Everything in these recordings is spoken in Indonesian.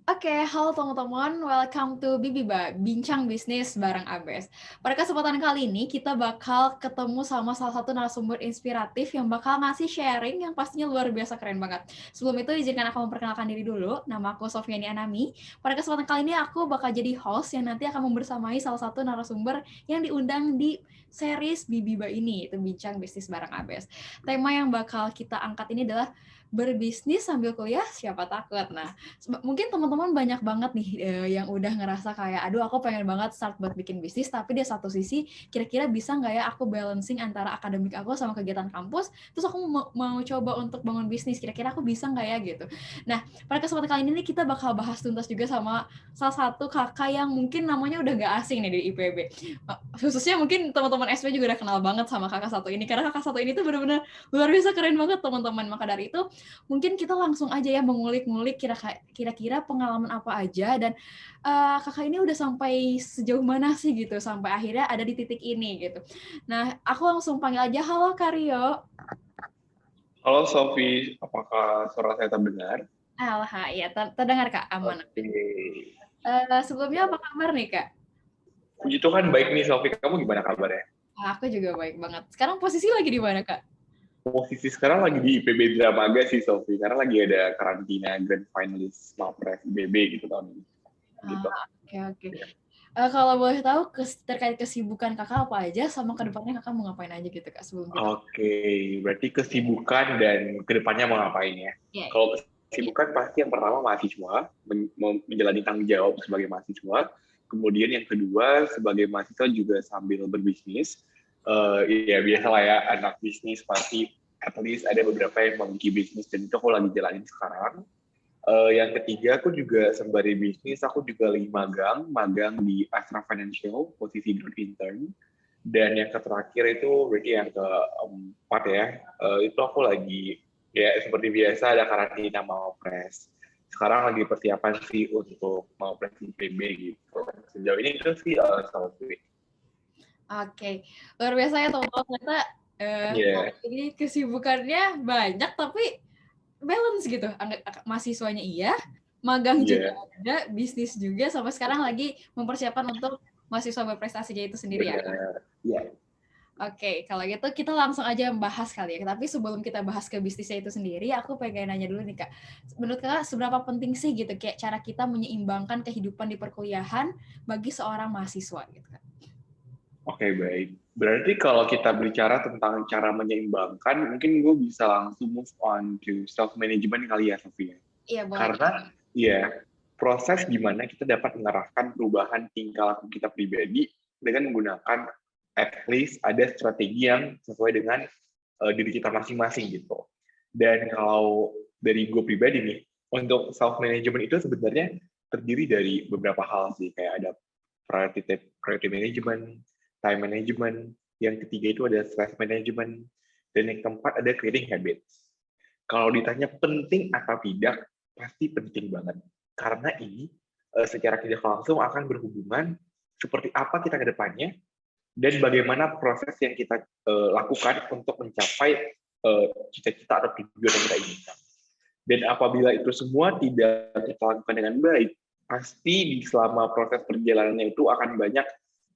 Oke, halo teman-teman, welcome to Bibiba, Bincang Bisnis bareng Abes. Pada kesempatan kali ini, kita bakal ketemu sama salah satu narasumber inspiratif yang bakal ngasih sharing yang pastinya luar biasa keren banget. Sebelum itu, izinkan aku memperkenalkan diri dulu. Nama aku Sofiani Anami. Pada kesempatan kali ini, aku bakal jadi host yang nanti akan membersamai salah satu narasumber yang diundang di series Bibiba ini, itu Bincang Bisnis bareng Abes. Tema yang bakal kita angkat ini adalah berbisnis sambil kuliah, siapa takut. Nah, mungkin teman-teman banyak banget nih yang udah ngerasa kayak, aduh aku pengen banget start buat bikin bisnis, tapi di satu sisi kira-kira bisa nggak ya aku balancing antara akademik aku sama kegiatan kampus, terus aku mau coba untuk bangun bisnis, kira-kira aku bisa nggak ya gitu. Nah, pada kesempatan kali ini kita bakal bahas tuntas juga sama salah satu kakak yang mungkin namanya udah nggak asing nih di IPB. Khususnya mungkin teman-teman SP juga udah kenal banget sama kakak satu ini, karena kakak satu ini tuh benar-benar luar biasa keren banget teman-teman. Maka dari itu mungkin kita langsung aja ya mengulik-ngulik kira-kira pengalaman apa aja dan kakak ini udah sampai sejauh mana sih gitu sampai akhirnya ada di titik ini gitu. Nah, aku langsung panggil aja, halo Karyo. Halo Sofi, apakah suara saya terdengar? Alha, ya terdengar Kak, aman. Oke. Sebelumnya apa kabar nih Kak? Puji Tuhan baik nih Sofi, kamu gimana kabarnya? Aku juga baik banget. Sekarang posisi lagi di mana Kak? Posisi sekarang lagi di IPB Dramaga sih Sofi, karena lagi ada karantina Grand Finalist Mapres IPB gitu tahun ini. Gitu. Oke, oke. Kalau boleh tahu terkait kesibukan kakak apa aja sama kedepannya kakak mau ngapain aja gitu Kak sebelum kita. Oke, berarti kesibukan dan kedepannya mau ngapain ya? Iya, iya. Kalau kesibukan pasti yang pertama mahasiswa, menjalani tanggung jawab sebagai mahasiswa. Kemudian yang kedua sebagai mahasiswa juga sambil berbisnis. Ya biasa lah ya, anak bisnis pasti at least ada beberapa yang memiliki bisnis dan itu aku lagi jalanin sekarang. Yang ketiga aku juga sembari bisnis, aku juga lagi magang di Astra Financial, posisi growth intern. Dan yang terakhir itu berarti yang keempat ya, itu aku lagi ya seperti biasa ada karantina mau pres. Sekarang lagi persiapan sih untuk mau pres IPB gitu. Sejauh ini itu sih Sofi. Oke, luar biasa ya teman-teman. Ternyata Iya, ini kesibukannya banyak tapi balance gitu. Mahasiswanya iya, magang juga iya, ada, bisnis juga, sampai sekarang lagi mempersiapkan untuk mahasiswa berprestasinya itu sendiri ya. benar. Iya. Oke, kalau gitu kita langsung aja membahas kali ya. Tapi sebelum kita bahas ke bisnisnya itu sendiri, aku pengen nanya dulu nih Kak. Menurut Kakak seberapa penting sih gitu kayak cara kita menyeimbangkan kehidupan di perkuliahan bagi seorang mahasiswa gitu Kak? Oke, baik. Berarti kalau kita bicara tentang cara menyeimbangkan, mungkin gue bisa langsung move on to self-management kali ya, Sophia. Iya, boleh Kak. Karena, ya, proses gimana kita dapat mengarahkan perubahan tingkah laku kita pribadi dengan menggunakan at least ada strategi yang sesuai dengan diri kita masing-masing gitu. Dan kalau dari gue pribadi nih, untuk self-management itu sebenarnya terdiri dari beberapa hal sih, kayak ada priority management, time management, yang ketiga itu ada stress management, dan yang keempat ada creating habits. Kalau ditanya penting atau tidak, pasti penting banget. Karena ini secara tidak langsung akan berhubungan seperti apa kita ke depannya dan bagaimana proses yang kita lakukan untuk mencapai cita-cita atau tujuan yang kita inginkan. Dan apabila itu semua tidak kita lakukan dengan baik, pasti di selama proses perjalanannya itu akan banyak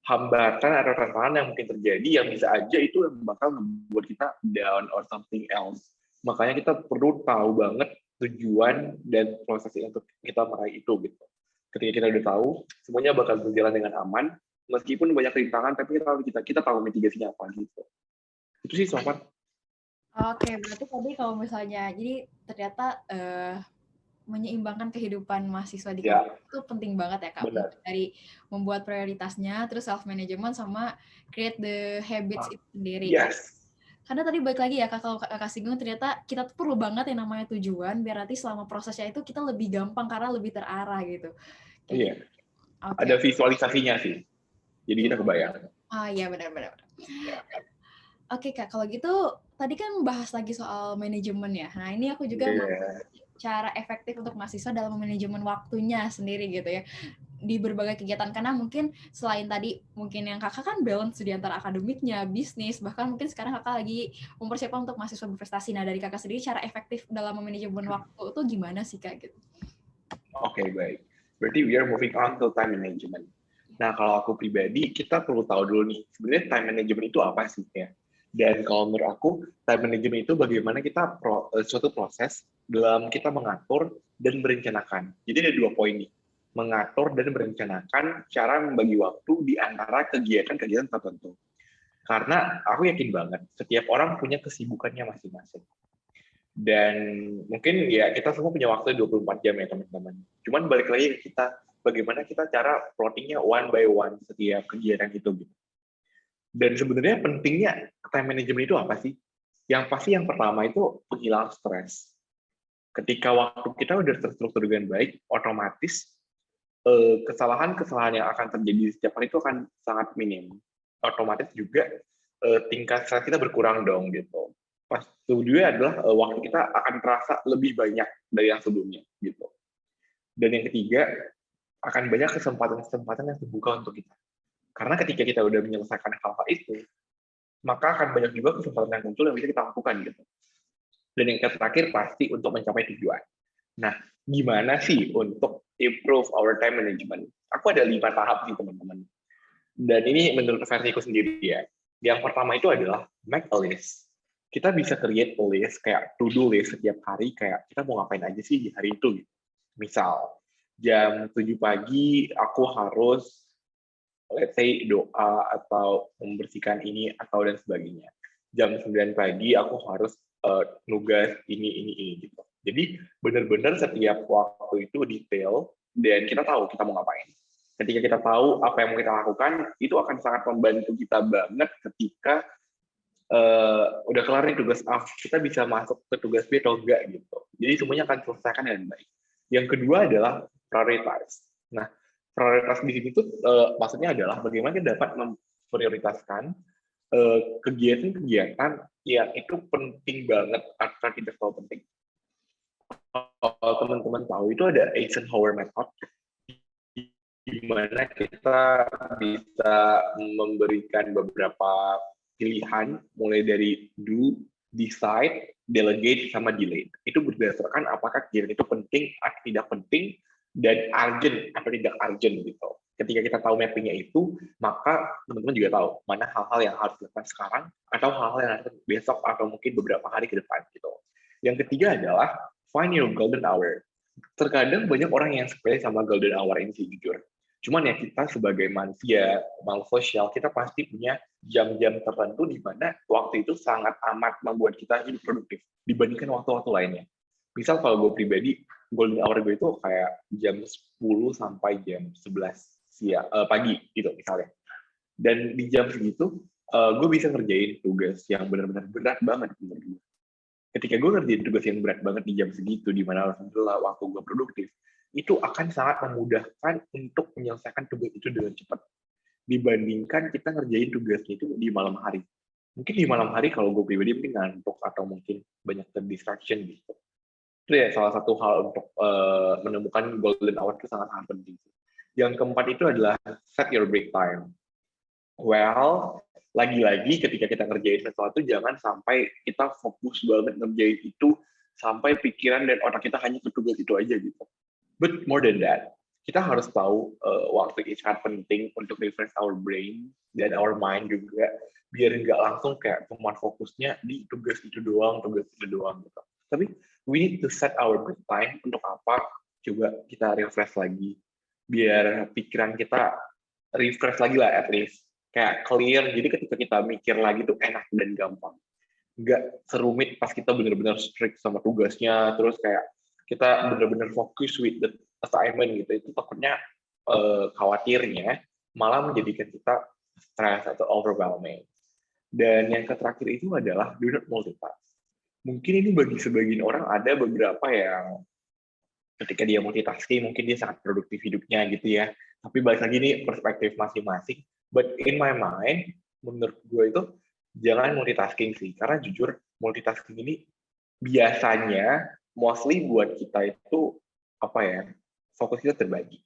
hambatan atau tantangan yang mungkin terjadi yang bisa aja itu bakal membuat kita down or something else. Makanya kita perlu tahu banget tujuan dan proses untuk kita meraih itu gitu. Ketika kita udah tahu, semuanya bakal berjalan dengan aman, meskipun banyak rintangan, tapi kita tahu mitigasinya apa gitu. Itu sih sobat. Oke, berarti tadi kalau misalnya, jadi ternyata menyeimbangkan kehidupan mahasiswa di kampus Ya, itu penting banget ya Kak. benar. Mulai dari membuat prioritasnya, terus self management sama create the habits Ah, itu sendiri. yes. Karena tadi balik lagi ya Kak, kalau Kakak singgung ternyata kita tuh perlu banget yang namanya tujuan biar nanti selama prosesnya itu kita lebih gampang karena lebih terarah gitu. Kayak Iya, gitu. Oke. ada visualisasinya sih. Jadi Iya. kita kebayang. Iya benar-benar. Ya. Oke Kak, kalau gitu tadi kan bahas lagi soal manajemen ya. Nah ini aku juga mau Yeah. cara efektif untuk mahasiswa dalam manajemen waktunya sendiri gitu ya di berbagai kegiatan karena mungkin selain tadi mungkin yang kakak kan balance di antara akademiknya, bisnis, bahkan mungkin sekarang kakak lagi mempersiapkan untuk mahasiswa berprestasi. Nah dari kakak sendiri cara efektif dalam manajemen waktu itu gimana sih kak gitu? Oke, baik. Berarti we are moving on to time management. Nah, kalau aku pribadi, kita perlu tahu dulu nih, sebenarnya time management itu apa sih ya? Dan kalau menurut aku, time management itu bagaimana kita suatu proses dalam kita mengatur dan merencanakan. Jadi ada 2 poin nih, mengatur dan merencanakan cara membagi waktu di antara kegiatan-kegiatan tertentu. Karena aku yakin banget, setiap orang punya kesibukannya masing-masing. Dan mungkin ya kita semua punya waktu 24 jam ya teman-teman. Cuman balik lagi ke kita, bagaimana kita cara plottingnya one by one setiap kegiatan itu gitu. Dan sebenarnya pentingnya time management itu apa sih? Yang pasti yang pertama itu penghilang stres. Ketika waktu kita udah terstruktur dengan baik, otomatis kesalahan-kesalahan yang akan terjadi setiap hari itu akan sangat minim. Otomatis juga tingkat stres kita berkurang dong gitu. Pas kedua adalah waktu kita akan terasa lebih banyak dari yang sebelumnya gitu. Dan yang ketiga akan banyak kesempatan-kesempatan yang terbuka untuk kita. Karena ketika kita udah menyelesaikan hal-hal itu, maka akan banyak juga kesempatan yang muncul yang bisa kita lakukan gitu. Dan yang terakhir pasti untuk mencapai tujuan. Nah, gimana sih untuk improve our time management? Aku ada 5 tahap sih teman-teman. Dan ini menurut versiku sendiri ya. Yang pertama itu adalah make a list. Kita bisa create a list, kayak to-do list setiap hari, kayak kita mau ngapain aja sih di hari itu. Misal, jam 7 pagi aku harus, let's say, doa atau membersihkan ini atau dan sebagainya. Jam 9 pagi aku harus nugas ini gitu. Jadi benar-benar setiap waktu itu detail dan kita tahu kita mau ngapain. Ketika kita tahu apa yang mau kita lakukan, itu akan sangat membantu kita banget ketika udah kelar nih tugas A, kita bisa masuk ke tugas B atau enggak gitu. Jadi semuanya akan selesaikan dengan baik. Yang kedua adalah prioritize. Nah, prioritas di sini tuh maksudnya adalah bagaimana kita dapat memprioritaskan kegiatan-kegiatan yang itu penting banget atau tidak terlalu penting. Kalau teman-teman tahu itu ada Eisenhower Method, di mana kita bisa memberikan beberapa pilihan mulai dari do, decide, delegate, sama delay. Itu berdasarkan apakah kegiatan itu penting atau tidak penting dan urgent atau tidak urgent gitu. Ketika kita tahu mappingnya itu, maka teman-teman juga tahu mana hal-hal yang harus dilakukan sekarang atau hal-hal yang harus besok atau mungkin beberapa hari ke depan gitu. Yang ketiga adalah find your golden hour. Terkadang banyak orang yang sepele sama golden hour ini sih jujur. Cuman ya kita sebagai manusia, makhluk sosial, kita pasti punya jam-jam tertentu di mana waktu itu sangat amat membuat kita hidup produktif dibandingkan waktu-waktu lainnya. Misal kalau gue pribadi, golden hour gue itu kayak jam 10 sampai jam 11 pagi gitu misalnya. Dan di jam segitu, gue bisa ngerjain tugas yang benar-benar berat banget menurut gue. Ketika gue ngerjain tugas yang berat banget di jam segitu, di mana alhamdulillah waktu gue produktif, itu akan sangat memudahkan untuk menyelesaikan tugas itu dengan cepat dibandingkan kita ngerjain tugasnya itu di malam hari. Mungkin di malam hari kalau gue pribadi mungkin ngantuk atau mungkin banyak terdistraction gitu. Itu ya salah satu hal untuk menemukan golden hour itu sangat penting. Yang keempat itu adalah set your break time. Well, lagi-lagi ketika kita ngerjain sesuatu jangan sampai kita fokus banget ngerjain itu sampai pikiran dan otak kita hanya ke tugas itu aja gitu. But more than that, kita harus tahu waktu itu sangat penting untuk refresh our brain dan our mind juga, biar nggak langsung kayak cuma fokusnya di tugas itu doang gitu. Tapi we need to set our break time untuk apa? Coba kita refresh lagi, biar pikiran kita refresh lagi lah at least. Kayak clear, jadi ketika kita mikir lagi tuh enak dan gampang. Nggak serumit pas kita benar-benar strict sama tugasnya, terus kayak kita benar-benar fokus with the assignment gitu. Itu takutnya khawatirnya malah menjadikan kita stres atau overwhelming. Dan yang terakhir itu adalah do not multitask. Mungkin ini bagi sebagian orang ada beberapa yang ketika dia multitasking mungkin dia sangat produktif hidupnya gitu ya. Tapi balik lagi nih perspektif masing-masing. But in my mind, menurut gue itu jangan multitasking sih. Karena jujur multitasking ini biasanya mostly buat kita itu apa ya, fokus kita terbagi.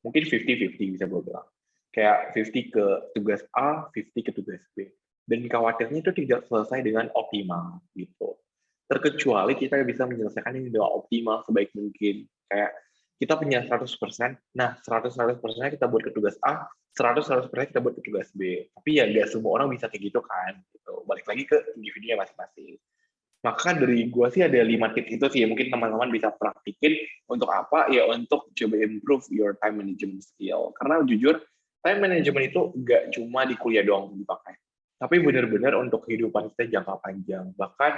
Mungkin 50-50 bisa gue bilang. Kayak 50 ke tugas A, 50 ke tugas B. Dan khawatirnya itu tidak selesai dengan optimal gitu. Terkecuali kita bisa menyelesaikan ini dengan optimal sebaik mungkin. Kayak kita punya 100%, nah 100% kita buat ke tugas A, 100% kita buat ke tugas B. Tapi ya nggak semua orang bisa kayak gitu kan, gitu. Balik lagi ke individunya masing-masing. Maka dari gua sih ada 5 tips itu sih, mungkin teman-teman bisa praktikin untuk apa? Ya untuk coba improve your time management skill. Karena jujur, time management itu nggak cuma di kuliah doang dipakai. Tapi benar-benar untuk kehidupan kita jangka panjang. Bahkan,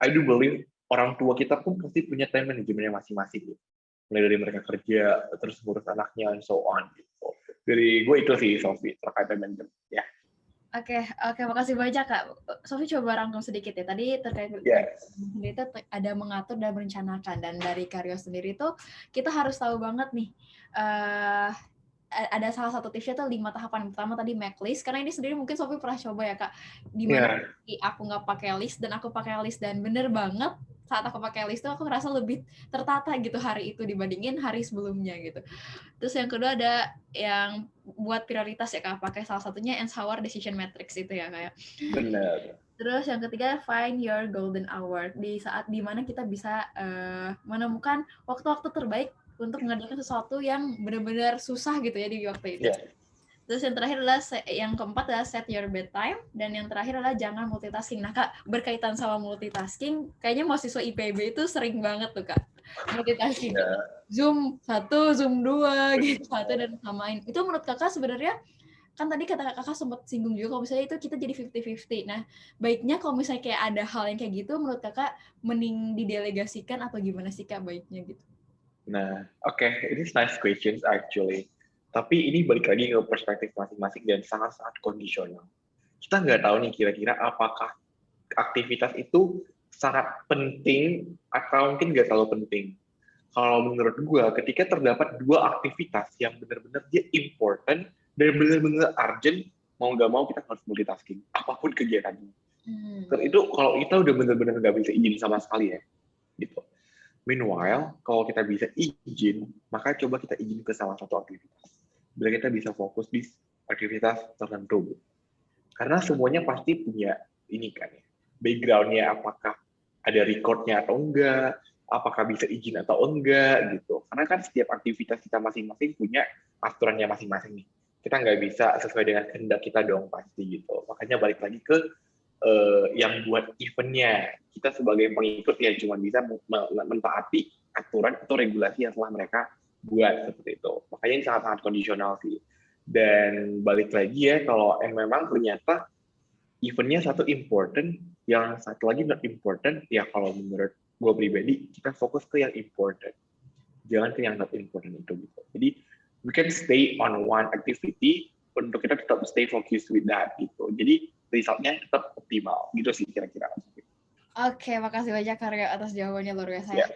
I do believe orang tua kita pun pasti punya time manajemennya masing-masing. Gitu. Mulai dari mereka kerja, terus ngurus anaknya, and so on. Gitu. Dari gue itu sih, Sophie, terkait time management. Ya. Oke, makasih banyak Kak. Sofi coba rangkum sedikit ya. Tadi terkait Yes. sendiri itu ada mengatur dan merencanakan, dan dari Karyo sendiri itu kita harus tahu banget nih. Ada salah satu tipsnya tuh 5 tahapan. Pertama tadi make list, karena ini sendiri mungkin Sofi pernah coba ya Kak. Dimana aku nggak pakai list dan aku pakai list, dan bener banget saat aku pakai list tuh aku ngerasa lebih tertata gitu hari itu dibandingin hari sebelumnya gitu. Terus yang kedua ada yang buat prioritas ya Kak, pakai salah satunya Eisenhower Decision Matrix itu ya kayak. Benar. Terus yang ketiga find your golden hour, di saat dimana kita bisa menemukan waktu-waktu terbaik untuk mengerjakan sesuatu yang benar-benar susah gitu ya di waktu itu. Yeah. Terus yang terakhir adalah yang keempat adalah set your bedtime, dan yang terakhir adalah jangan multitasking. Nah Kak, berkaitan sama multitasking, kayaknya mahasiswa IPB itu sering banget tuh Kak multitasking. Yeah. Zoom 1, Zoom 2 gitu, satu dan samain. Itu menurut Kakak sebenarnya, kan tadi kata Kakak sempat singgung juga kalau misalnya itu kita jadi 50-50. Nah, baiknya kalau misalnya kayak ada hal yang kayak gitu, menurut Kakak mending didelegasikan atau gimana sih Kak baiknya gitu? Nah, oke, ini nice questions actually. Tapi ini balik lagi ke perspektif masing-masing dan sangat-sangat kondisional. Kita nggak tahu nih kira-kira apakah aktivitas itu sangat penting atau mungkin nggak terlalu penting. Kalau menurut gue, ketika terdapat dua aktivitas yang benar-benar dia important dan benar-benar urgent, mau nggak mau kita harus multitasking, apapun kegiatannya. Dan itu kalau kita udah benar-benar nggak bisa izin sama sekali ya, gitu. Meanwhile, kalau kita bisa izin, maka coba kita izin ke salah satu aktivitas. Biar kita bisa fokus di aktivitas tertentu. Karena semuanya pasti punya ini kan ya, background-nya apakah ada record-nya atau enggak, apakah bisa izin atau enggak gitu. Karena kan setiap aktivitas kita masing-masing punya aturannya masing-masing nih. Kita nggak bisa sesuai dengan kehendak kita dong pasti gitu. Makanya balik lagi ke yang buat eventnya. Kita sebagai pengikut ya cuma bisa mentaati aturan atau regulasi yang telah mereka buat seperti itu. Makanya ini sangat-sangat kondisional sih. Dan balik lagi ya, kalau memang ternyata eventnya satu important, yang satu lagi not important, ya kalau menurut gue pribadi, kita fokus ke yang important. Jangan ke yang not important itu. Gitu. Jadi, we can stay on one activity, untuk kita tetap stay focused with that. Gitu. Jadi, resultnya tetap optimal. Gitu sih kira-kira. Oke, makasih banyak Karyo atas jawabannya, luar biasa ya.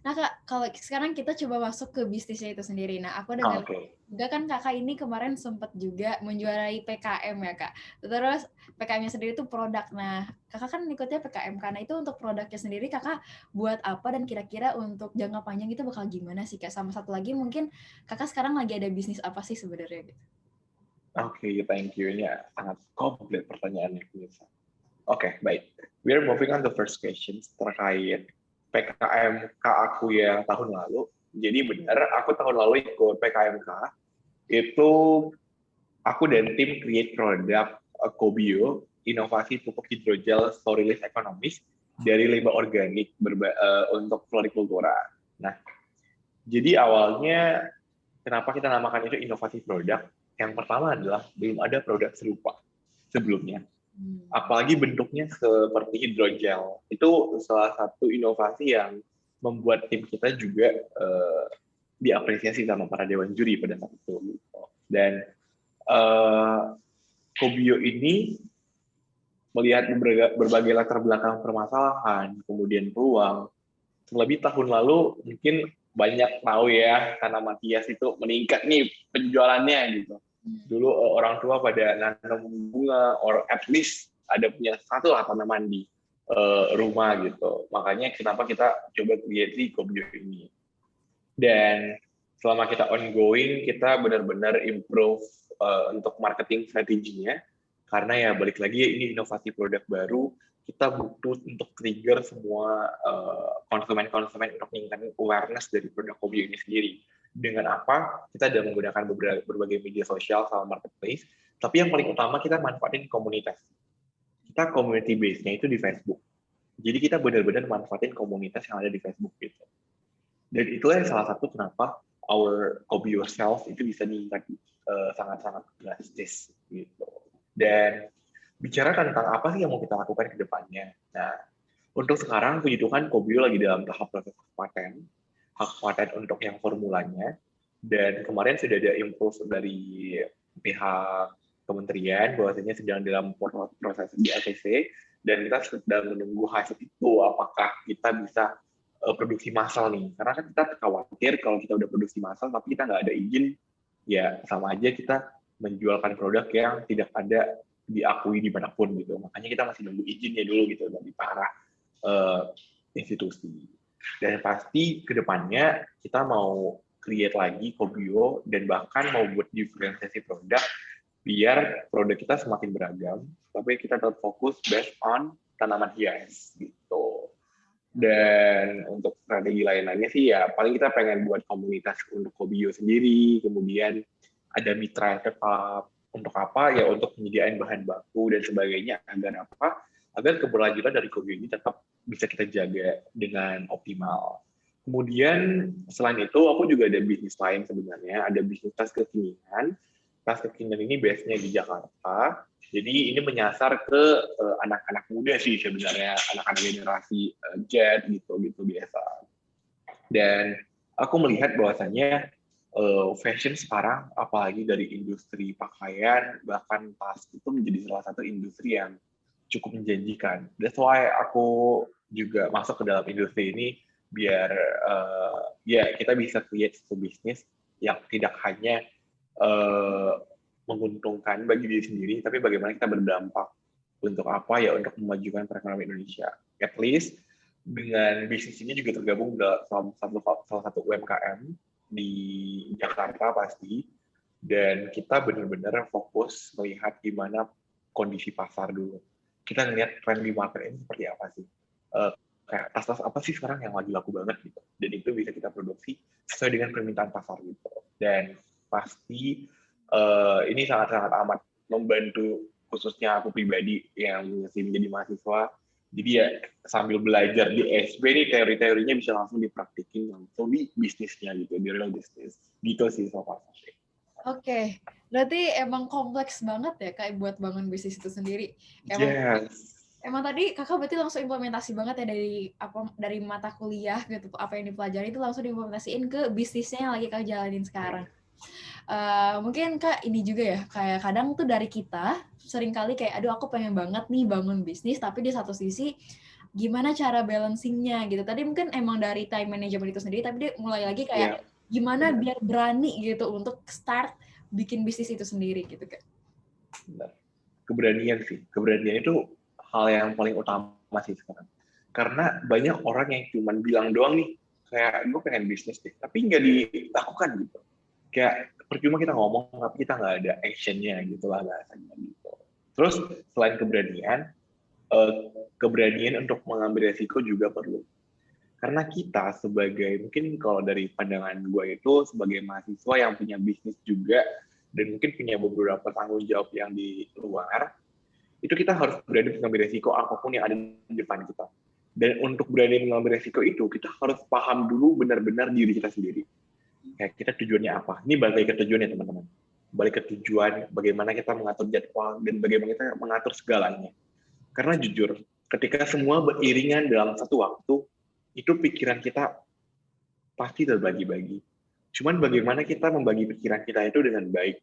Nah Kak, kalau sekarang kita coba masuk ke bisnisnya itu sendiri. Nah, aku dengar juga kan Kakak ini kemarin sempat juga menjuarai PKM ya Kak. Terus PKM-nya sendiri itu produk. Nah, Kakak kan ikutnya PKM, karena itu untuk produknya sendiri Kakak buat apa, dan kira-kira untuk jangka panjang itu bakal gimana sih Kak? Sama satu lagi mungkin Kakak sekarang lagi ada bisnis apa sih sebenarnya gitu? Oke, thank you. Ini sangat komplit pertanyaannya. Oke, baik. We are moving on the first questions terkait PKMK aku yang tahun lalu. Jadi benar, aku tahun lalu ikut PKMK. Itu aku dan tim create produk Kobio, inovasi pupuk hidrogel storyless ekonomis dari limbah organik untuk florikultura. Nah, jadi awalnya kenapa kita namakan itu inovasi produk? Yang pertama adalah belum ada produk serupa sebelumnya. Apalagi bentuknya seperti hidrogel. Itu salah satu inovasi yang membuat tim kita juga diapresiasi sama para dewan juri pada saat itu. Dan Kobio ini melihat berbagai latar belakang permasalahan, kemudian peluang. Lebih tahun lalu mungkin banyak tahu ya, karena Matias itu meningkat nih penjualannya gitu. Dulu orang tua pada nanam bunga, or at least ada punya satu tanaman di rumah gitu. Makanya kenapa kita coba create Kobio ini. Dan selama kita ongoing, kita benar-benar improve untuk marketing strateginya. Karena ya balik lagi ini inovasi produk baru, kita butuh untuk trigger semua konsumen-konsumen untuk meningkatkan awareness dari produk Kobio ini sendiri. Dengan apa? Kita ada menggunakan berbagai media sosial sama marketplace, tapi yang paling utama kita manfaatin komunitas. Kita community base-nya itu di Facebook. Jadi kita benar-benar manfaatin komunitas yang ada di Facebook gitu. Dan itulah yang salah satu kenapa our Kobio sales itu bisa meningkat sangat-sangat drastis gitu. Dan bicara tentang apa sih yang mau kita lakukan ke depannya. Nah, untuk sekarang puji Tuhan Kobio lagi dalam tahap proses hak paten untuk yang formulanya, dan kemarin sudah ada impuls dari pihak kementerian bahwasanya sedang dalam proses di ACC, dan kita sedang menunggu hasil itu apakah kita bisa produksi massal nih, karena kan kita khawatir kalau kita udah produksi massal tapi kita nggak ada izin, ya sama aja kita menjualkan produk yang tidak ada diakui dimanapun gitu. Makanya kita masih nunggu izinnya dulu gitu dari para institusi. Dan pasti kedepannya kita mau create lagi Kobio dan bahkan mau buat diferensiasi produk biar produk kita semakin beragam, tapi kita tetap fokus based on tanaman hias gitu. Dan untuk strategi lain-lainnya sih ya paling kita pengen buat komunitas untuk Kobio sendiri, kemudian ada mitra yang tetap, untuk apa ya, untuk penyediaan bahan baku dan sebagainya, agar apa, agar keberlanjutan dari Kobio ini tetap bisa kita jaga dengan optimal. Kemudian selain itu aku juga ada bisnis lain sebenarnya, ada bisnis tas kekinian. Tas kekinian ini base-nya di Jakarta, jadi ini menyasar ke anak-anak muda sih sebenarnya, anak-anak generasi Z gitu biasa. Dan aku melihat bahwasannya fashion sekarang, apalagi dari industri pakaian, bahkan tas itu menjadi salah satu industri yang cukup menjanjikan. That's why aku juga masuk ke dalam industri ini, biar ya kita bisa create satu bisnis yang tidak hanya menguntungkan bagi diri sendiri, tapi bagaimana kita berdampak untuk apa ya, untuk memajukan perekonomian Indonesia. At least dengan bisnis ini juga tergabung dalam salah satu UMKM di Jakarta pasti, dan kita benar-benar fokus melihat gimana kondisi pasar dulu. Kita ngelihat tren di market ini seperti apa sih, kayak tas-tas apa sih sekarang yang lagi laku banget gitu, dan itu bisa kita produksi sesuai dengan permintaan pasar gitu. Dan pasti ini sangat-sangat amat membantu khususnya aku pribadi yang masih menjadi mahasiswa. Jadi ya sambil belajar di SB nih, teori-teorinya bisa langsung dipraktikin langsung di bisnisnya gitu, di real bisnis. Gitu sih so far. Oke, berarti emang kompleks banget ya Kak buat bangun bisnis itu sendiri. Emang tadi Kakak berarti langsung implementasi banget ya dari mata kuliah gitu, apa yang dipelajari itu langsung diimplementasiin ke bisnisnya yang lagi Kak jalanin sekarang. Mungkin Kak ini juga ya, kayak kadang tuh dari kita seringkali kayak aduh aku pengen banget nih bangun bisnis, tapi di satu sisi gimana cara balancing-nya gitu. Tadi mungkin emang dari time management itu sendiri, tapi dia mulai lagi kayak gimana biar berani gitu untuk start bikin bisnis itu sendiri gitu Kak. Keberanian sih, keberanian itu hal yang paling utama sih sekarang. Karena banyak orang yang cuma bilang doang nih, kayak gue pengen bisnis deh, tapi nggak dilakukan gitu. Kayak percuma kita ngomong tapi kita nggak ada actionnya gitu lah bahasanya gitu. Terus selain keberanian untuk mengambil resiko juga perlu. Karena kita sebagai, mungkin kalau dari pandangan gue itu sebagai mahasiswa yang punya bisnis juga dan mungkin punya beberapa tanggung jawab yang di luar, itu kita harus berani mengambil resiko apapun yang ada di depan kita. Dan untuk berani mengambil resiko itu, kita harus paham dulu benar-benar diri kita sendiri. Kayak kita tujuannya apa? Ini balik ke tujuannya teman-teman. Balik ke tujuan, bagaimana kita mengatur jadwal, dan bagaimana kita mengatur segalanya. Karena jujur, ketika semua beriringan dalam satu waktu, itu pikiran kita pasti terbagi-bagi. Cuman bagaimana kita membagi pikiran kita itu dengan baik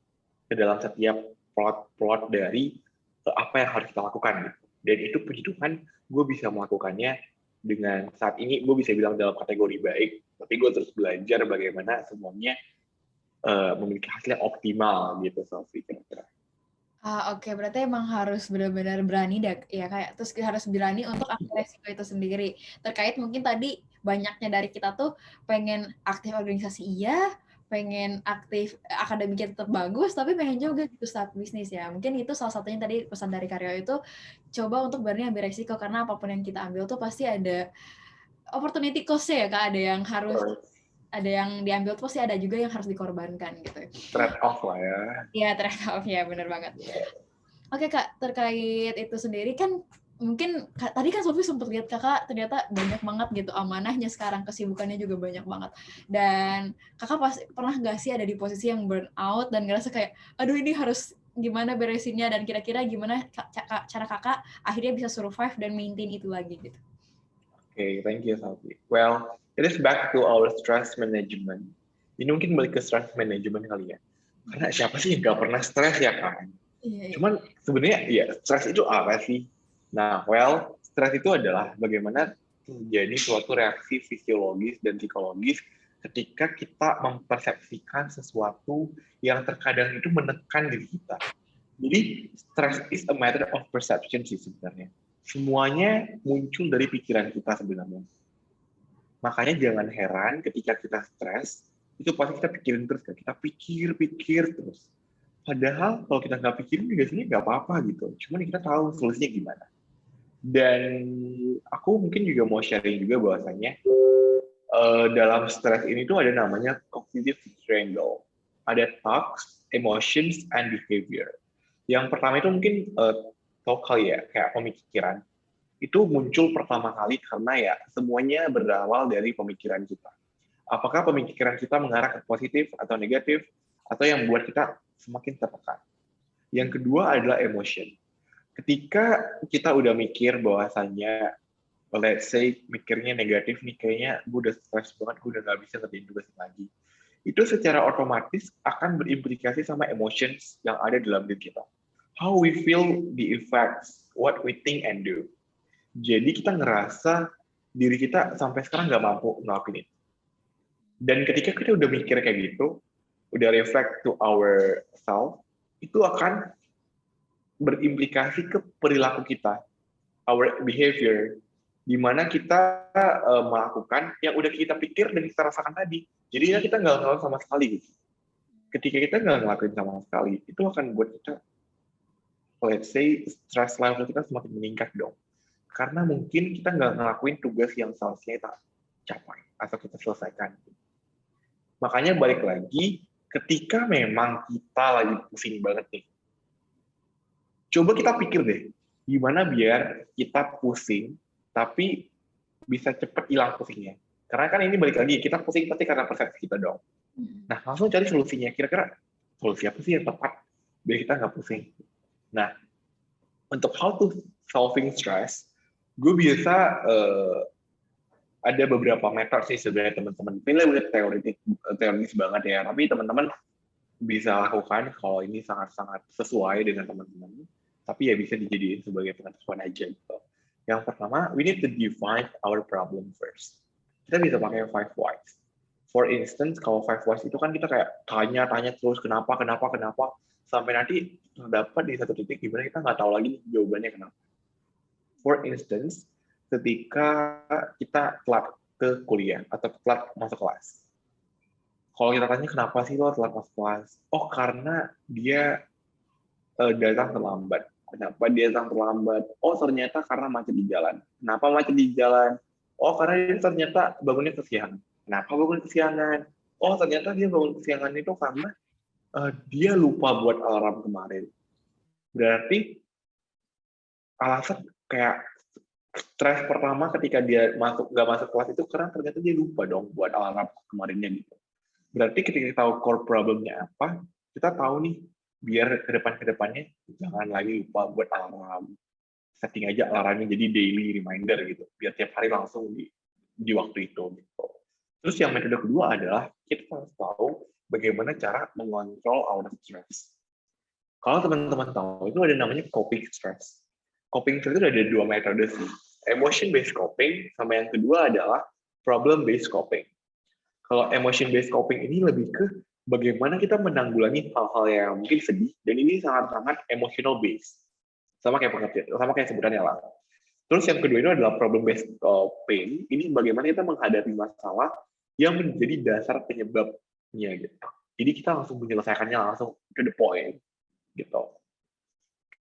ke dalam setiap plot dari apa yang harus kita lakukan. Dan itu puji Tuhan, gue bisa melakukannya dengan saat ini gue bisa bilang dalam kategori baik, tapi gue terus belajar bagaimana semuanya memiliki hasil yang optimal gitu, Sophie, kira-kira. Oke, berarti emang harus benar-benar berani ya kayak terus harus berani untuk ambil resiko itu sendiri. Terkait mungkin tadi banyaknya dari kita tuh pengen aktif organisasi iya, pengen aktif akademiknya tetap bagus, tapi pengen juga gitu start bisnis ya. Mungkin itu salah satunya tadi pesan dari Karyo itu, coba untuk berani ambil resiko, karena apapun yang kita ambil tuh pasti ada opportunity cost-nya ya Kak, ada yang diambil tuh pasti ada juga yang harus dikorbankan gitu. Trade off lah ya. Iya, trade off ya, bener banget. Oke Kak, terkait itu sendiri kan mungkin tadi kan Sofi sempat lihat Kakak ternyata banyak banget gitu amanahnya sekarang, kesibukannya juga banyak banget. Dan Kakak pernah nggak sih ada di posisi yang burn out dan ngerasa kayak, aduh ini harus gimana beresinnya, dan kira-kira gimana cara Kakak akhirnya bisa survive dan maintain itu lagi gitu? Okay, thank you, Sophie. Well, it is back to our stress management. Ini mungkin balik ke stress management kali ya. Karena siapa sih yang nggak pernah stres ya kan? Iya. Cuman sebenarnya ya stres itu apa sih? Nah, well, stres itu adalah bagaimana terjadi suatu reaksi fisiologis dan psikologis ketika kita mempersepsikan sesuatu yang terkadang itu menekan diri kita. Jadi, stress is a matter of perception sih sebenarnya. Semuanya muncul dari pikiran kita sebenarnya. Makanya jangan heran ketika kita stres, itu pasti kita pikirin terus. Kita pikir terus. Padahal kalau kita nggak pikirin juga sebenarnya nggak apa-apa gitu. Cuman kita tahu solusinya gimana. Dan aku mungkin juga mau sharing juga bahwasannya dalam stres ini tuh ada namanya cognitive triangle. Ada thoughts, emotions, and behavior. Yang pertama itu mungkin tahu kali ya, kayak pemikiran. Itu muncul pertama kali karena ya semuanya berawal dari pemikiran kita. Apakah pemikiran kita mengarah ke positif atau negatif, atau yang membuat kita semakin tertekan. Yang kedua adalah emotion. Ketika kita udah mikir bahwasannya, let's say mikirnya negatif nih, kayaknya gue udah stres banget, gue udah gak bisa ngerjain tugas lagi. Itu secara otomatis akan berimplikasi sama emotions yang ada dalam diri kita. How we feel the effects, what we think and do. Jadi kita ngerasa diri kita sampai sekarang nggak mampu ngelakuin itu. Dan ketika kita udah mikir kayak gitu, udah reflect to our self, itu akan berimplikasi ke perilaku kita, our behavior, di mana kita melakukan yang udah kita pikir dan kita rasakan tadi. Jadi kita nggak ngelakuin sama sekali. Gitu. Ketika kita nggak ngelakuin sama sekali, itu akan buat kita, let's say, stress level kita semakin meningkat dong. Karena mungkin kita nggak ngelakuin tugas yang seharusnya kita capai atau kita selesaikan. Makanya balik lagi, ketika memang kita lagi pusing banget nih, coba kita pikir deh, gimana biar kita pusing, tapi bisa cepet hilang pusingnya. Karena kan ini balik lagi, kita pusing pasti karena persepsi kita dong. Nah, langsung cari solusinya. Kira-kira solusi apa sih yang tepat biar kita nggak pusing. Nah, untuk how to solving stress, gue biasa ada beberapa metode sih sebenarnya teman-teman. Ini udah teoritis banget ya, tapi teman-teman bisa lakukan kalau ini sangat-sangat sesuai dengan teman-teman. Tapi ya bisa dijadiin sebagai pengetahuan aja gitu. Yang pertama, we need to define our problem first. Kita bisa pakai 5 whys. For instance, kalau 5 whys itu kan kita kayak tanya-tanya terus kenapa, sampai nanti terdapat di satu titik di mana kita nggak tahu lagi jawabannya kenapa. For instance, ketika kita telat ke kuliah atau telat masuk kelas. Kalau kita tanya kenapa sih lo telat masuk kelas? Oh, karena dia datang terlambat. Kenapa dia datang terlambat? Oh, ternyata karena macet di jalan. Kenapa macet di jalan? Oh, karena dia ternyata bangunnya kesiangan. Kenapa bangun kesiangan? Oh, ternyata dia bangun kesiangan itu karena dia lupa buat alarm kemarin. Berarti alasan kayak stres pertama ketika dia nggak masuk kelas itu karena ternyata dia lupa dong buat alarm kemarinnya gitu. Berarti ketika kita tahu core problemnya apa, kita tahu nih biar kedepannya jangan lagi lupa buat alarm. Setting aja alarmnya jadi daily reminder gitu, biar tiap hari langsung di waktu itu gitu. Terus yang metode kedua adalah kita harus tahu bagaimana cara mengontrol our stress. Kalau teman-teman tahu, itu ada namanya coping stress. Coping stress itu ada 2 metode sih. Emotion based coping, sama yang kedua adalah problem based coping. Kalau emotion based coping ini lebih ke bagaimana kita menanggulangi hal-hal yang mungkin sedih, dan ini sangat-sangat emotional based. Sama kayak sebutannya lah. Terus yang kedua itu adalah problem based coping. Ini bagaimana kita menghadapi masalah yang menjadi dasar penyebab Iya gitu. Jadi kita langsung menyelesaikannya langsung to the point gitu.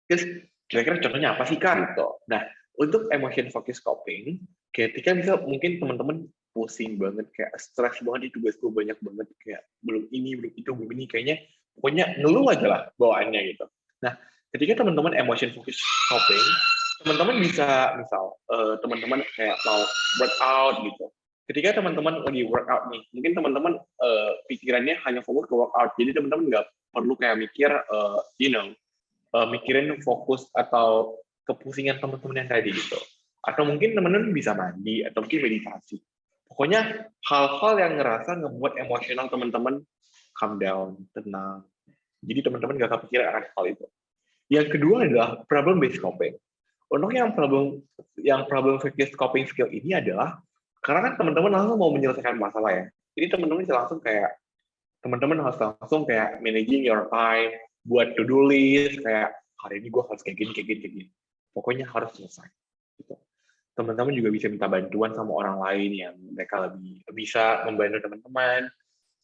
Terus kira-kira contohnya apa sih Kak? Gitu. Nah, untuk emotion focus coping, ketika bisa mungkin teman-teman pusing banget, kayak stres banget di tugas gue banyak banget, kayak belum ini, belum itu, belum ini, kayaknya pokoknya ngeluh aja lah bawaannya gitu. Nah, ketika teman-teman emotion focus coping, teman-teman bisa misal teman-teman kayak mau workout gitu. Ketika teman-teman lagi workout nih, mungkin teman-teman pikirannya hanya fokus ke workout, jadi teman-teman nggak perlu kayak mikir, mikirin fokus atau kepusingan teman-teman yang tadi gitu. Atau mungkin teman-teman bisa mandi atau mungkin meditasi. Pokoknya hal-hal yang ngerasa ngebuat emosional teman-teman calm down, tenang. Jadi teman-teman nggak kepikiran akan hal itu. Yang kedua adalah problem based coping. Untuk yang problem based coping skill ini adalah karena kan teman-teman langsung mau menyelesaikan masalah ya. Jadi teman-teman bisa langsung kayak teman-teman harus langsung kayak managing your time, buat to-do list, kayak hari ini gue harus kayak gini, kayak gini, kayak gini. Pokoknya harus selesai. Gitu. Teman-teman juga bisa minta bantuan sama orang lain yang mereka lebih bisa membantu teman-teman.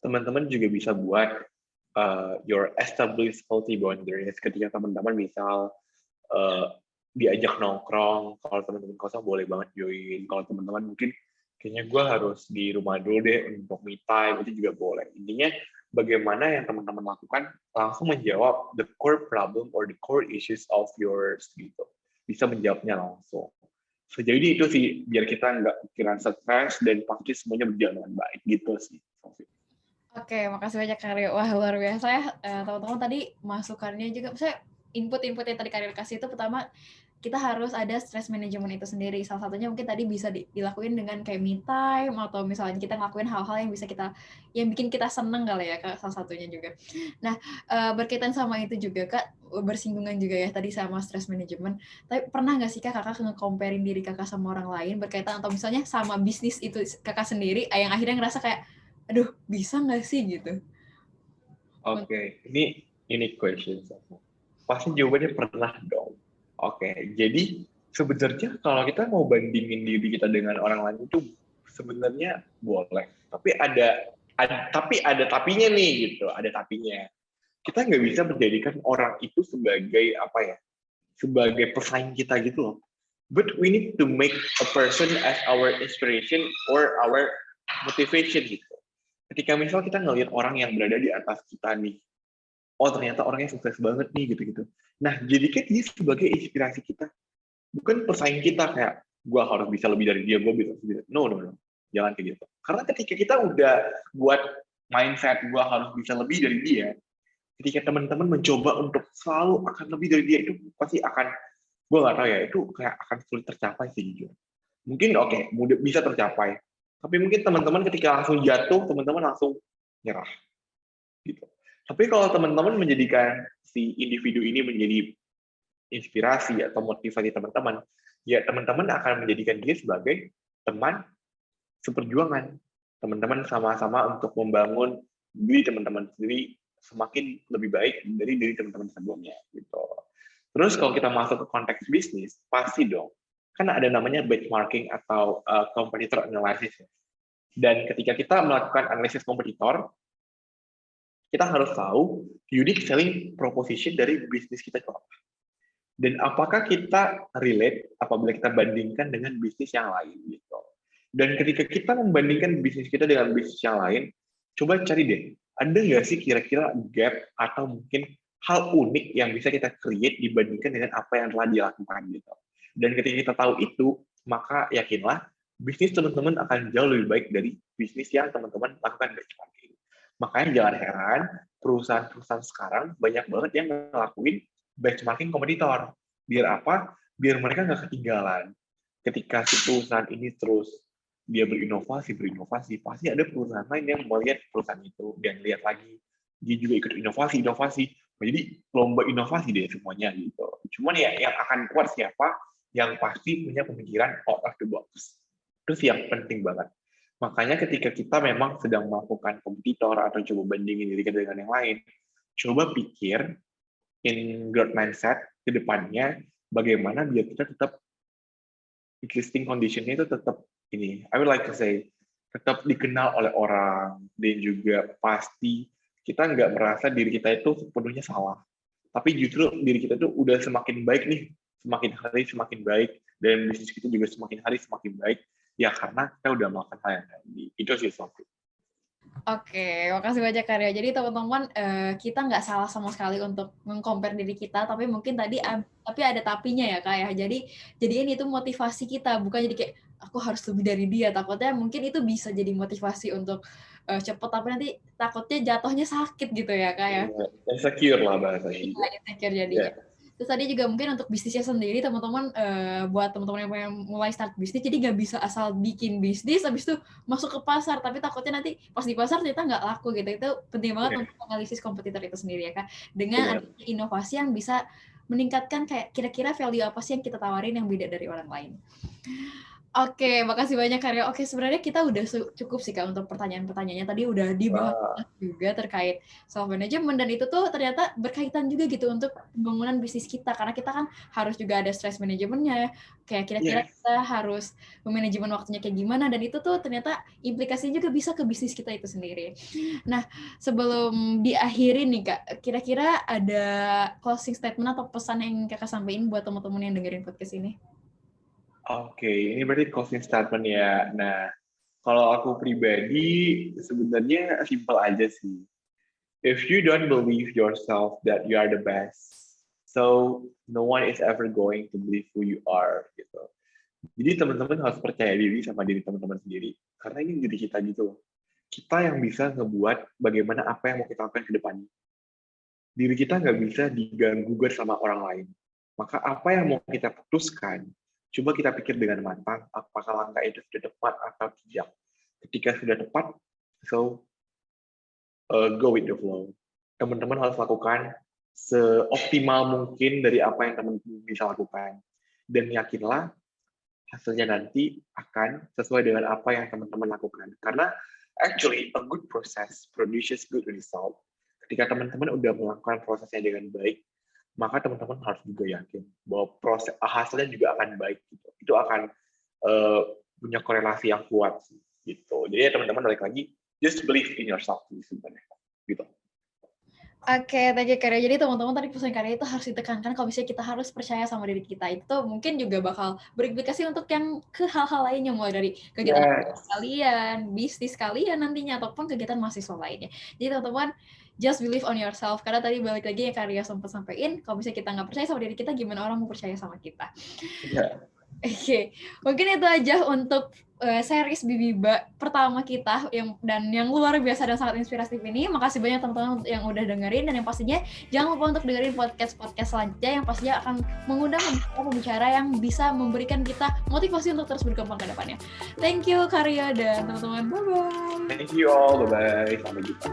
Teman-teman juga bisa buat your established healthy boundaries ketika teman-teman misal diajak nongkrong, kalau teman-teman kosong boleh banget join. Kalau teman-teman mungkin kayaknya gue harus di rumah dulu deh untuk me time, itu juga boleh. Intinya bagaimana yang teman-teman lakukan langsung menjawab the core problem or the core issues of yours gitu. Bisa menjawabnya langsung. Sejauh ini itu sih, biar kita nggak pikiran stres dan pasti semuanya berjalan dengan baik gitu sih. Oke, makasih banyak Karyo. Wah, luar biasa ya. Teman-teman tadi masukannya juga, saya input-input yang tadi Karyo kasih itu pertama, kita harus ada stress management itu sendiri. Salah satunya mungkin tadi bisa dilakuin dengan kayak me time, atau misalnya kita ngelakuin hal-hal yang bisa yang bikin kita seneng kali ya, Kak, salah satunya juga. Nah, berkaitan sama itu juga, Kak, bersinggungan juga ya tadi sama stress management. Tapi pernah nggak sih Kak, kakak nge-comparing diri kakak sama orang lain berkaitan, atau misalnya sama bisnis itu kakak sendiri, yang akhirnya ngerasa kayak, aduh, bisa nggak sih gitu? Oke, ini unique question. Pasti jawabannya pernah dong. Oke, jadi sebenarnya kalau kita mau bandingin diri kita dengan orang lain itu sebenarnya boleh. Tapi ada tapinya nih gitu, ada tapinya. Kita nggak bisa menjadikan orang itu sebagai apa ya? Sebagai pesaing kita gitu loh. But we need to make a person as our inspiration or our motivation gitu. Ketika misal kita ngelihat orang yang berada di atas kita nih, oh ternyata orangnya sukses banget nih gitu-gitu. Nah, jadikan dia sebagai inspirasi kita, bukan pesaing kita kayak gue harus bisa lebih dari dia, gue bisa lebih. No, no, no, jangan kayak gitu. Karena ketika kita udah buat mindset gue harus bisa lebih dari dia, ketika teman-teman mencoba untuk selalu akan lebih dari dia, itu pasti akan, gue nggak tahu ya, itu kayak akan sulit tercapai sih jujur. Mungkin oke, mudah bisa tercapai, tapi mungkin teman-teman ketika langsung jatuh, teman-teman langsung nyerah gitu. Tapi kalau teman-teman menjadikan si individu ini menjadi inspirasi atau motivasi teman-teman, ya teman-teman akan menjadikan dia sebagai teman seperjuangan. Teman-teman sama-sama untuk membangun diri teman-teman sendiri semakin lebih baik dari diri teman-teman sebelumnya gitu. Terus kalau kita masuk ke konteks bisnis, pasti dong, kan ada namanya benchmarking atau competitor analysis. Dan ketika kita melakukan analisis kompetitor, kita harus tahu unique selling proposition dari bisnis kita itu apa. Dan apakah kita relate apabila kita bandingkan dengan bisnis yang lain gitu. Dan ketika kita membandingkan bisnis kita dengan bisnis yang lain, coba cari deh, ada nggak sih kira-kira gap atau mungkin hal unik yang bisa kita create dibandingkan dengan apa yang telah dilakukan gitu. Dan ketika kita tahu itu, maka yakinlah bisnis teman-teman akan jauh lebih baik dari bisnis yang teman-teman lakukan benchmarking. Makanya jangan heran, perusahaan-perusahaan sekarang banyak banget yang ngelakuin benchmarking kompetitor. Biar apa? Biar mereka nggak ketinggalan. Ketika si perusahaan ini terus dia berinovasi, pasti ada perusahaan lain yang melihat perusahaan itu dan lihat lagi. Dia juga ikut inovasi. Jadi lomba inovasi deh semuanya gitu. Cuman ya yang akan kuat siapa? Yang pasti punya pemikiran out of the box. Terus yang penting banget. Makanya ketika kita memang sedang melakukan kompetitor atau coba bandingin diri kita dengan yang lain, coba pikir in growth mindset ke depannya bagaimana biar kita tetap existing condition-nya itu tetap ini. I would like to say tetap dikenal oleh orang, dan juga pasti kita nggak merasa diri kita itu sepenuhnya salah. Tapi justru diri kita tuh udah semakin baik nih, semakin hari semakin baik, dan bisnis kita juga semakin hari semakin baik, ya karena kita udah melakukan hal yang tadi. Itu sih Sofi. Oke, makasih banyak Karya. Jadi teman-teman, kita nggak salah sama sekali untuk meng-compare diri kita, tapi mungkin tadi tapi ada tapinya ya Kak ya. Jadi ini tuh motivasi kita, bukan jadi kayak aku harus lebih dari dia. Takutnya mungkin itu bisa jadi motivasi untuk cepet, tapi nanti takutnya jatuhnya sakit gitu ya Kak ya. Insecure lah bahasanya. Iya, insecure jadinya. Terus tadi juga mungkin untuk bisnisnya sendiri, teman-teman, buat teman-teman yang pengen mulai start bisnis, jadi nggak bisa asal bikin bisnis, habis itu masuk ke pasar, tapi takutnya nanti pas di pasar ternyata nggak laku gitu. Itu penting banget untuk analisis kompetitor itu sendiri ya Kak. Dengan adanya inovasi yang bisa meningkatkan kayak kira-kira value apa sih yang kita tawarin yang beda dari orang lain. Oke, makasih banyak Karya. Oke, sebenarnya kita udah cukup sih Kak untuk pertanyaan-pertanyaannya. Tadi udah dibahas juga terkait self-management, dan itu tuh ternyata berkaitan juga gitu untuk pembangunan bisnis kita. Karena kita kan harus juga ada stress manajemennya, kayak kira-kira kita harus memanajemen waktunya kayak gimana, dan itu tuh ternyata implikasinya juga bisa ke bisnis kita itu sendiri. Nah, sebelum diakhiri nih Kak, kira-kira ada closing statement atau pesan yang Kakak sampaikan buat teman-teman yang dengerin podcast ini? Oke, ini berarti closing statement ya. Nah, kalau aku pribadi sebenarnya simple aja sih. If you don't believe yourself that you are the best, so no one is ever going to believe who you are gitu. Jadi teman-teman harus percaya diri sama diri teman-teman sendiri. Karena ini diri kita gitu. Kita yang bisa ngebuat bagaimana apa yang mau kita lakukan ke depannya. Diri kita nggak bisa diganggu sama orang lain. Maka apa yang mau kita putuskan, coba kita pikir dengan matang, apakah langkah itu sudah tepat atau tidak. Ketika sudah tepat, so go with the flow. Teman-teman harus lakukan seoptimal mungkin dari apa yang teman-teman bisa lakukan. Dan yakinlah, hasilnya nanti akan sesuai dengan apa yang teman-teman lakukan. Karena actually, a good process produces good result. Ketika teman-teman udah melakukan prosesnya dengan baik, maka teman-teman harus juga yakin bahwa proses hasilnya juga akan baik gitu. Itu akan punya korelasi yang kuat gitu. Jadi ya teman-teman balik lagi, just believe in yourself sebenarnya gitu. Oke, thank you Karya. Jadi teman-teman tadi pesan Karya itu harus ditekankan kalau misalnya kita harus percaya sama diri kita. Itu mungkin juga bakal berimplikasi untuk yang ke hal-hal lainnya, mulai dari kegiatan kalian, bisnis kalian nantinya, ataupun kegiatan mahasiswa lainnya. Jadi teman-teman, just believe on yourself. Karena tadi balik lagi yang Karya sempat sampaikan, kalau misalnya kita nggak percaya sama diri kita, gimana orang mau percaya sama kita? Oke, mungkin itu aja untuk series Bibiba pertama kita yang luar biasa dan sangat inspiratif ini. Makasih banyak teman-teman yang udah dengerin, dan yang pastinya jangan lupa untuk dengerin podcast selanjutnya yang pastinya akan mengundang pembicara yang bisa memberikan kita motivasi untuk terus berkembang ke depannya. Thank you Karya dan teman-teman, bye-bye. Thank you all, bye-bye. Sampai jumpa.